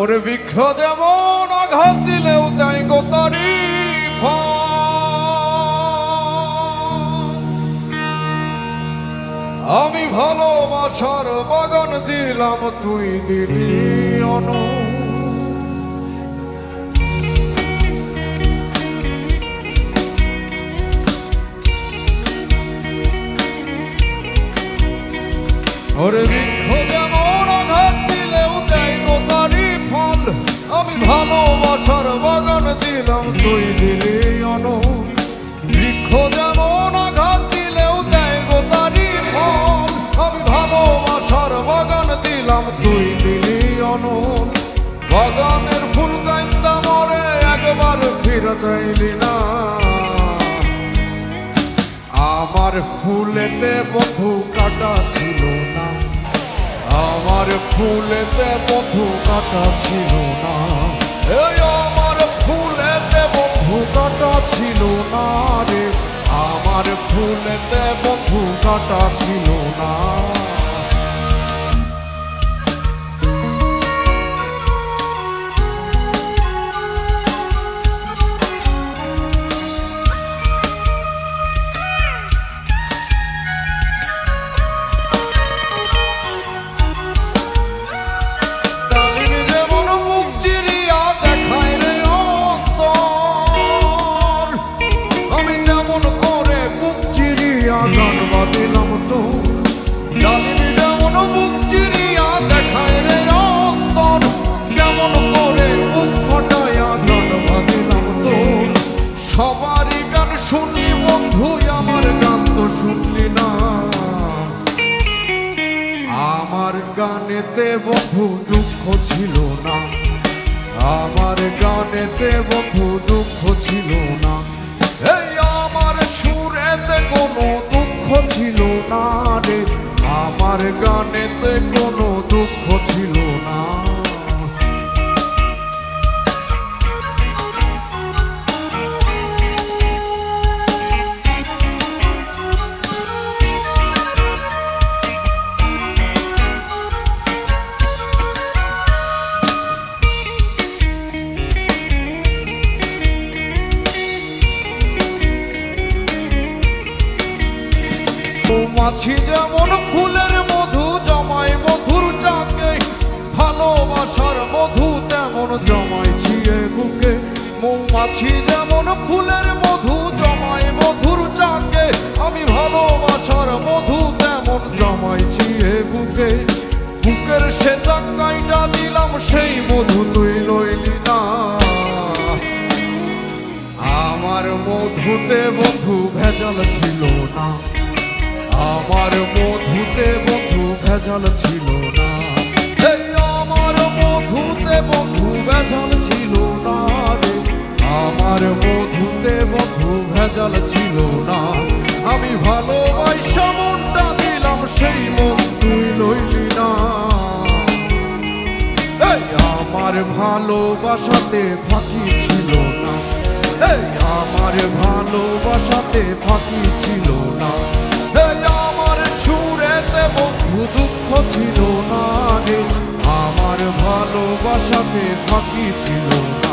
ওরে বৃক্ষ যেমন আঘাত দিলেও তাই গোতারি আমি ভালোবাসার বাগান দিলাম, তুই দিলি অনু। ওরে বৃক্ষ যেমন আঘাত দিলেও দেয় গোতারি ফল, আমি ভালোবাসার বাগান দিলাম, তুই দিলি অনু। বৃক্ষ যেমন আঘাত দিলেও দেয় গোতারি ফল, আমি ভালোবাসার বাগান দিলাম, তুই দিলি অনু। বাগানের ফুল কান্দা মরে একবার ফিরে চাইলি না, আমার ফুলেতে বন্ধু কাটা ছিল না, আমার ফুলেতে বন্ধু কাটা ছিল না, এই আমার ফুলেতে বন্ধু কাটা ছিল না রে, আমার ফুলেতে বন্ধু কাটা ছিল না। গান বাঁধিলাম তো ডালিমি যেমন বুক চিরিয়া দেখায় রে অন্তর, যেমন করে বুক ফটাইয়া গান বাঁধিলাম তো। সবারই গান শুনলি বন্ধু, আমার গান তো শুনলি না, আমার গানেতে বন্ধু দুঃখ ছিল না, আমার গানেতে বন্ধু দুঃখ ছিল না, এই আমার সুরেতে কোনো দুঃখ ছিল না রে, আমার গানেতে কোনো দুঃখ ছিল না। মৌমাছি যেমন ফুলের মধু জমায় মধুর চাকে, ভালোবাসার মধু তেমন জমাইছি এ বুকে। মৌমাছি যেমন ফুলের মধু জমায় মধুর চাকে, আমি ভালোবাসার মধু তেমন জমাইছি এ বুকে। বুকের সে চাকাইটা দিলাম, সেই মধু তুই লইলি না, আমার মধুতে বন্ধু ভেজাল ছিল না, আমার মধুতে বন্ধু ভেজাল ছিল না, এই আমার মধুতে বন্ধু ভেজাল ছিল না রে, আমার মধুতে বন্ধু ভেজাল ছিল না। আমি ভালোবাসা মনটা দিলাম, সেই মন তুই লইলি না, এই আমার ভালোবাসাতে ফাঁকি ছিল না, এই আমার ভালোবাসাতে ফাঁকি ছিল না, আমার সুরেতে বন্ধু দুঃখ ছিল না রে, আমার ভালোবাসাতে ফাঁকি ছিল না।